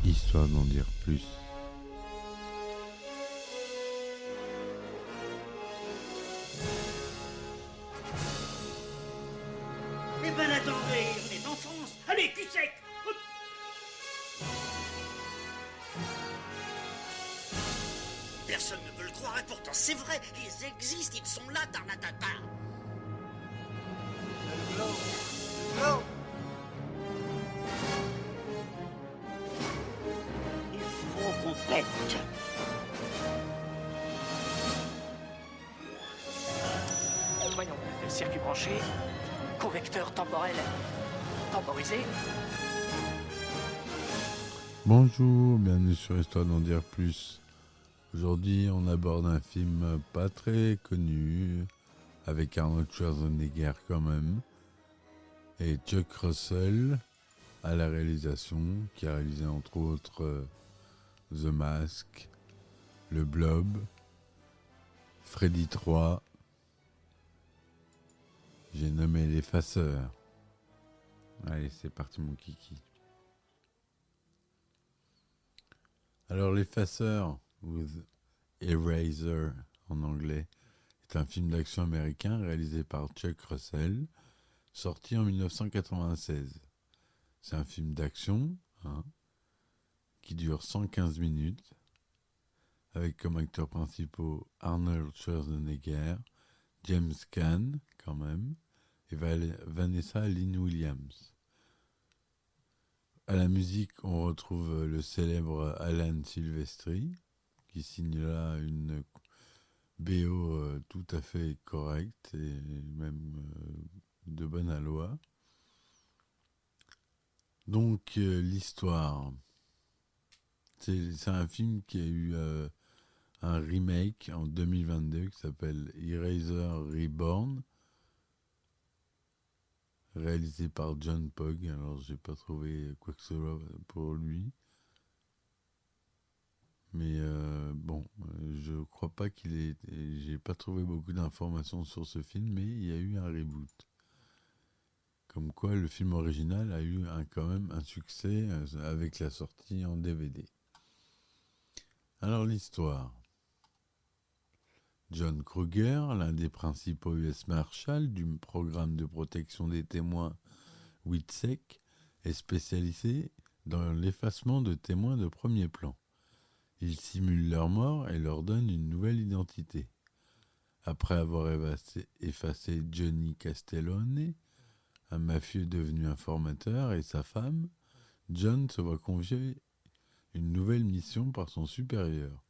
histoire d'en dire plus. Eh ben attendez, on est en France. Allez, cul sec. Hop. Personne ne peut le croire et pourtant c'est vrai, ils existent, ils sont là, Tarnatata. Le globe. Il faut qu'on pète. Voyons, circuit branché, convecteur temporel temporisé. Bonjour, bienvenue sur Histoire d'en dire plus. Aujourd'hui, on aborde un film pas très connu, avec Arnold Schwarzenegger quand même, et Chuck Russell à la réalisation, qui a réalisé entre autres The Mask, Le Blob, Freddy 3. J'ai nommé l'effaceur. Allez, c'est parti mon kiki. Alors l'effaceur, ou The Eraser en anglais, est un film d'action américain réalisé par Chuck Russell, sorti en 1996. C'est un film d'action qui dure 115 minutes, avec comme acteurs principaux Arnold Schwarzenegger, James Caan quand même, et Vanessa Lynn Williams. À la musique, on retrouve le célèbre Alan Silvestri, qui signe là une BO tout à fait correcte et même de bonne aloi. Donc l'histoire, c'est un film qui a eu un remake en 2022 qui s'appelle Eraser Reborn, réalisé par John Pugh. Alors j'ai pas trouvé quoi que ce soit pour lui, mais je crois pas qu'il ait. J'ai pas trouvé beaucoup d'informations sur ce film, mais il y a eu un reboot. Comme quoi le film original a eu quand même un succès avec la sortie en DVD. Alors l'histoire. John Kruger, l'un des principaux US Marshals du programme de protection des témoins WITSEC, est spécialisé dans l'effacement de témoins de premier plan. Il simule leur mort et leur donne une nouvelle identité. Après avoir effacé Johnny Castellone, un mafieux devenu informateur, et sa femme, John se voit confier une nouvelle mission par son supérieur,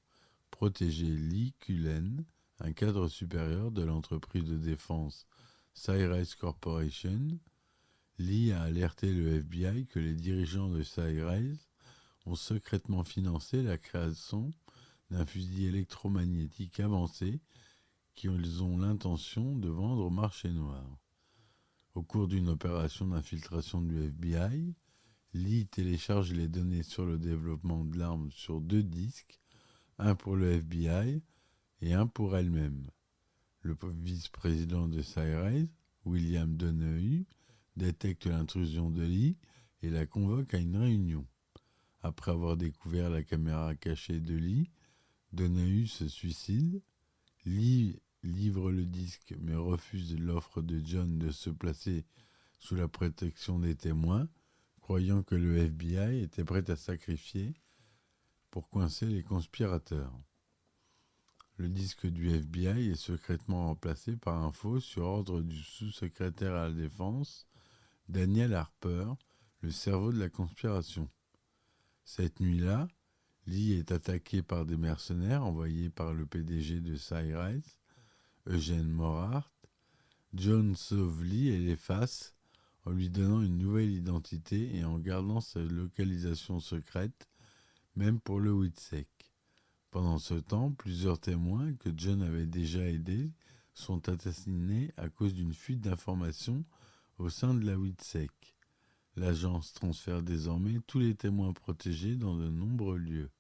protéger Lee Cullen, un cadre supérieur de l'entreprise de défense Cyrus Corporation. Lee a alerté le FBI que les dirigeants de Cyrus ont secrètement financé la création d'un fusil électromagnétique avancé qu'ils ont l'intention de vendre au marché noir. Au cours d'une opération d'infiltration du FBI, Lee télécharge les données sur le développement de l'arme sur 2 disques, un pour le FBI et un pour elle-même. Le vice-président de Cyrus, William Donahue, détecte l'intrusion de Lee et la convoque à une réunion. Après avoir découvert la caméra cachée de Lee, Donahue se suicide. Lee livre le disque mais refuse l'offre de John de se placer sous la protection des témoins, croyant que le FBI était prêt à sacrifier pour coincer les conspirateurs. Le disque du FBI est secrètement remplacé par un faux sur ordre du sous-secrétaire à la Défense, Daniel Harper, le cerveau de la conspiration. Cette nuit-là, Lee est attaqué par des mercenaires envoyés par le PDG de Cyrus, Eugene Morhart. John sauve Lee et l'efface en lui donnant une nouvelle identité et en gardant sa localisation secrète, même pour le WITSEC. Pendant ce temps, plusieurs témoins que John avait déjà aidés sont assassinés à cause d'une fuite d'informations au sein de la WITSEC. L'agence transfère désormais tous les témoins protégés dans de nombreux lieux.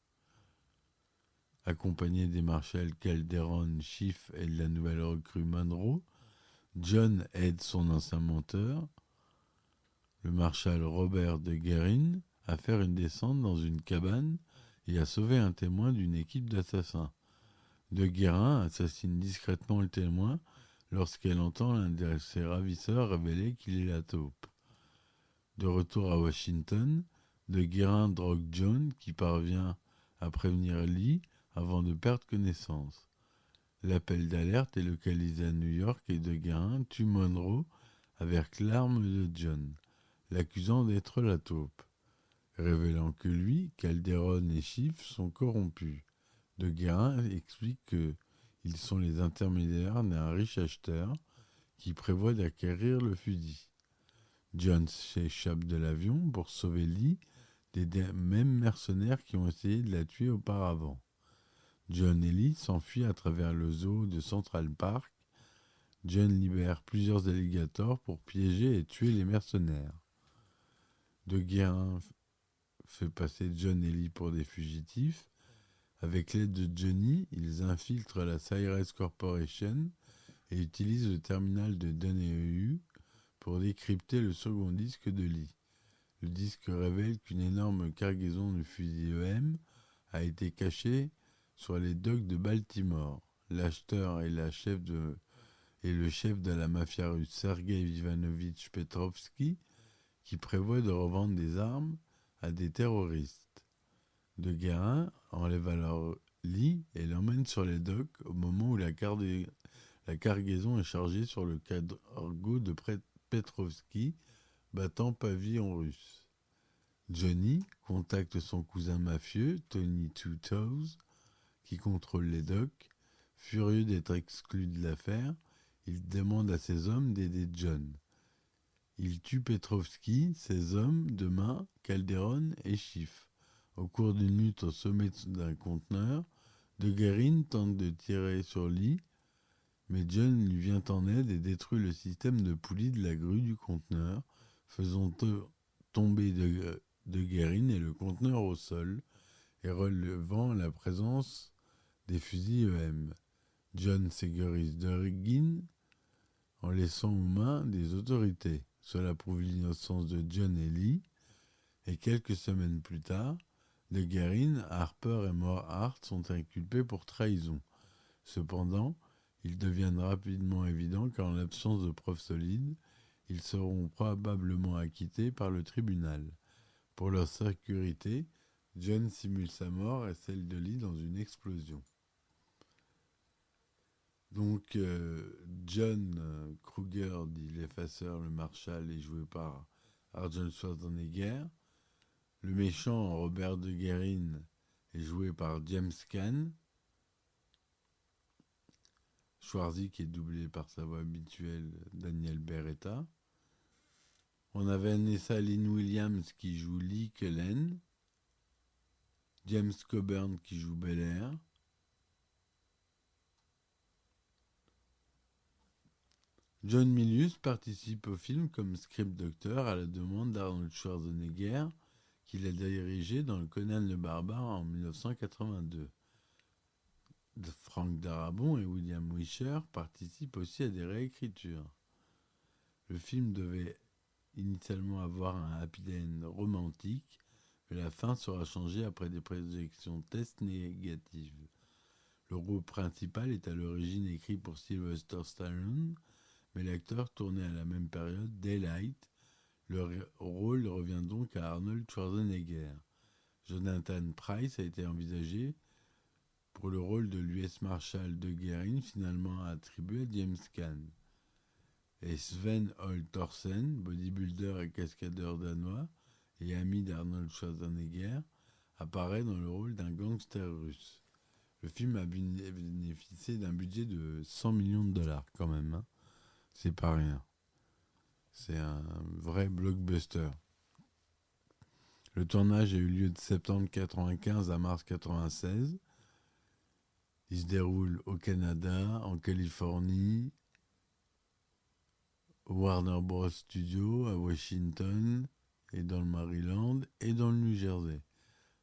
Accompagné des marshals Calderon, Schiff et de la nouvelle recrue Monroe, John aide son ancien menteur, le marshal Robert de Guerin, à faire une descente dans une cabane et à sauver un témoin d'une équipe d'assassins. De Guérin assassine discrètement le témoin lorsqu'elle entend l'un de ses ravisseurs révéler qu'il est la taupe. De retour à Washington, De Guérin drogue John qui parvient à prévenir Lee avant de perdre connaissance. L'appel d'alerte est localisé à New York et De Guérin tue Monroe avec l'arme de John, l'accusant d'être la taupe, révélant que lui, Calderon et Schiff sont corrompus. De Guérin explique qu'ils sont les intermédiaires d'un riche acheteur qui prévoit d'acquérir le fusil. John s'échappe de l'avion pour sauver Lee des mêmes mercenaires qui ont essayé de la tuer auparavant. John et Lee s'enfuient à travers le zoo de Central Park. John libère plusieurs alligators pour piéger et tuer les mercenaires. De Guérin fait passer John et Lee pour des fugitifs. Avec l'aide de Johnny, ils infiltrent la Cyrus Corporation et utilisent le terminal de Donahue pour décrypter le second disque de Lee. Le disque révèle qu'une énorme cargaison de fusils EM a été cachée sur les docks de Baltimore. L'acheteur et le chef de la mafia russe Sergei Ivanovich Petrovski qui prévoit de revendre des armes à des terroristes. De Guérin enlève alors Lee et l'emmène sur les docks au moment où la cargaison est chargée sur le cargo de Petrovski, battant pavillon russe. Johnny contacte son cousin mafieux, Tony Two Toes, qui contrôle les docks. Furieux d'être exclu de l'affaire, il demande à ses hommes d'aider John. Il tue Petrovski, ses hommes de main, Calderon et Schiff. Au cours d'une lutte au sommet d'un conteneur, De Guérin tente de tirer sur Lee, mais John lui vient en aide et détruit le système de poulie de la grue du conteneur, faisant tomber De Guérin et le conteneur au sol et relevant la présence des fusils EM. John sécurise De Guérin en laissant aux mains des autorités. Cela prouve l'innocence de John et Lee, et quelques semaines plus tard, De Guérin, Harper et Morhart sont inculpés pour trahison. Cependant, il devient rapidement évident qu'en l'absence de preuves solides, ils seront probablement acquittés par le tribunal. Pour leur sécurité, John simule sa mort et celle de Lee dans une explosion. Donc, John Kruger, dit l'effaceur, le Marshal, est joué par Arnold Schwarzenegger. Le méchant, Robert De Guérin, est joué par James Caan. Schwarzy, qui est doublé par sa voix habituelle, Daniel Beretta. On a Vanessa Lynn Williams qui joue Lee Cullen. James Coburn qui joue Belair. John Milius participe au film comme script doctor à la demande d'Arnold Schwarzenegger, qu'il a dirigé dans le Conan le Barbare en 1982. Frank Darabont et William Wisher participent aussi à des réécritures. Le film devait initialement avoir un happy end romantique, mais la fin sera changée après des projections tests négatives. Le rôle principal est à l'origine écrit pour Sylvester Stallone, mais l'acteur tournait à la même période Daylight. Le rôle revient donc à Arnold Schwarzenegger. Jonathan Pryce a été envisagé pour le rôle de l'US Marshal De Guérin, finalement attribué à James Caan. Et Sven Holt Thorsen, bodybuilder et cascadeur danois et ami d'Arnold Schwarzenegger, apparaît dans le rôle d'un gangster russe. Le film a bénéficié d'un budget de 100 millions de dollars quand même, hein. C'est pas rien. C'est un vrai blockbuster. Le tournage a eu lieu de septembre 1995 à mars 1996. Il se déroule au Canada, en Californie, au Warner Bros. Studio, à Washington, et dans le Maryland, et dans le New Jersey.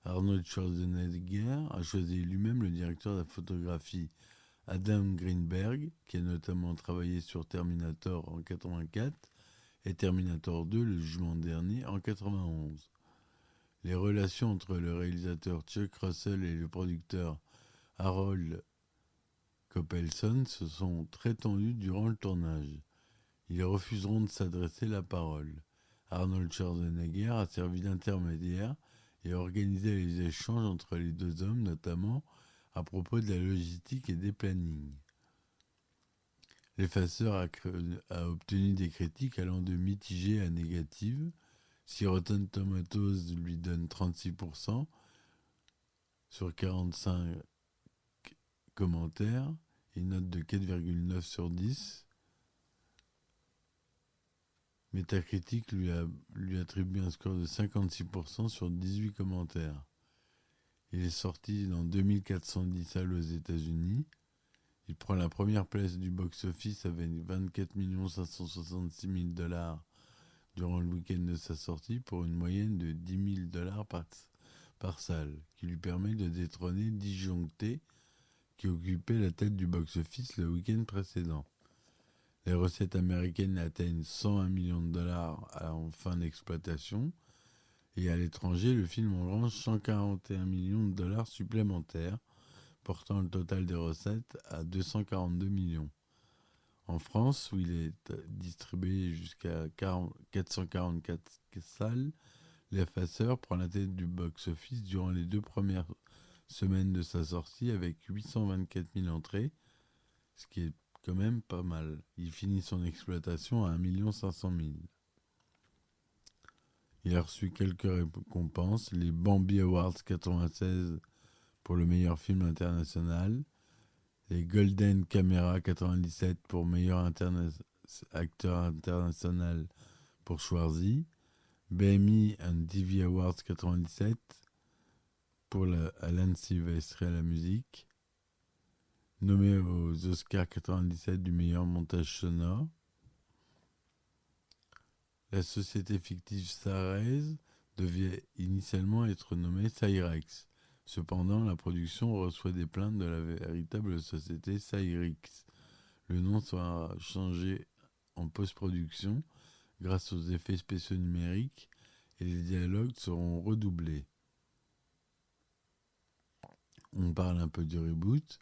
Arnold Schwarzenegger a choisi lui-même le directeur de la photographie Adam Greenberg, qui a notamment travaillé sur Terminator en 1984 et Terminator 2, le jugement dernier, en 1991. Les relations entre le réalisateur Chuck Russell et le producteur Harold Coppelson se sont très tendues durant le tournage. Ils refuseront de s'adresser la parole. Arnold Schwarzenegger a servi d'intermédiaire et a organisé les échanges entre les deux hommes, notamment à propos de la logistique et des plannings. L'effaceur a obtenu des critiques allant de mitigées à négatives. Si Rotten Tomatoes lui donne 36% sur 45 commentaires, une note de 4,9 sur 10, Metacritic lui attribue un score de 56% sur 18 commentaires. Il est sorti dans 2410 salles aux États-Unis. Il prend la première place du box-office avec 24 566 000 $ durant le week-end de sa sortie pour une moyenne de 10 000 $ par salle, qui lui permet de détrôner Disjoncté, qui occupait la tête du box-office le week-end précédent. Les recettes américaines atteignent 101 millions de dollars en fin d'exploitation, et à l'étranger, le film engrange 141 millions de dollars supplémentaires, portant le total des recettes à 242 millions. En France, où il est distribué jusqu'à 444 salles, L'Effaceur prend la tête du box-office durant les 2 premières semaines de sa sortie avec 824 000 entrées, ce qui est quand même pas mal. Il finit son exploitation à 1 500 000. Il a reçu quelques récompenses, les Bambi Awards 96 pour le meilleur film international, les Golden Camera 97 pour meilleur acteur international pour Schwarzy, BMI and TV Awards 97 pour Alan Silvestri à la musique, nommé aux Oscars 97 du meilleur montage sonore. La société fictive Sarez devait initialement être nommée Cyrex. Cependant, la production reçoit des plaintes de la véritable société Cyrix. Le nom sera changé en post-production grâce aux effets spéciaux numériques et les dialogues seront redoublés. On parle un peu du reboot.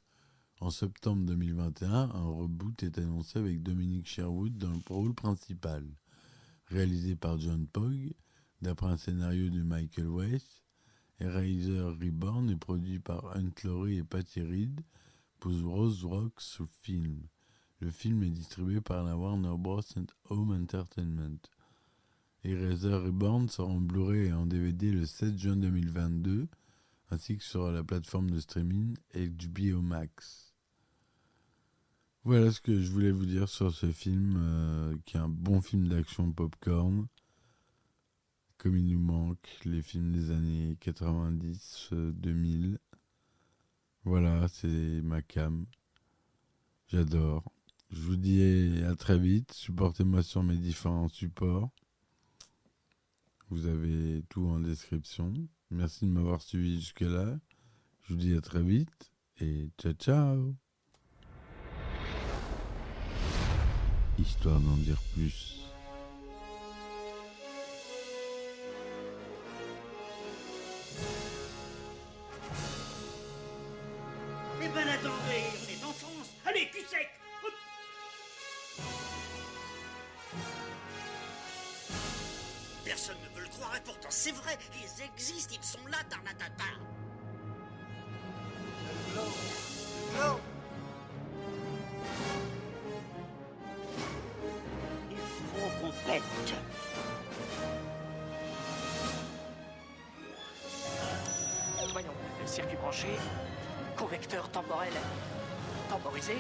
En septembre 2021, un reboot est annoncé avec Dominic Sherwood dans le rôle principal. Réalisé par John Pogg, d'après un scénario de Michael Weiss, Eraser Reborn est produit par Hunt Laurie et Patty Reed pour Rose Rocks Film. Le film est distribué par la Warner Bros. Home Entertainment. Eraser Reborn sort en Blu-ray et en DVD le 7 juin 2022, ainsi que sur la plateforme de streaming HBO Max. Voilà ce que je voulais vous dire sur ce film, qui est un bon film d'action popcorn, comme il nous manque les films des années 90, 2000. Voilà, c'est ma cam. J'adore. Je vous dis à très vite. Supportez-moi sur mes différents supports. Vous avez tout en description. Merci de m'avoir suivi jusque-là. Je vous dis à très vite et ciao ciao. Histoire d'en dire plus. Eh ben attendez, on est en France. Allez, cul sec. Hop. Personne ne veut le croire et pourtant c'est vrai, ils existent, ils sont là, Tarnatata. Le globe. Il faut qu'on pète. Voyons, circuit branché, convecteur temporel temporisé,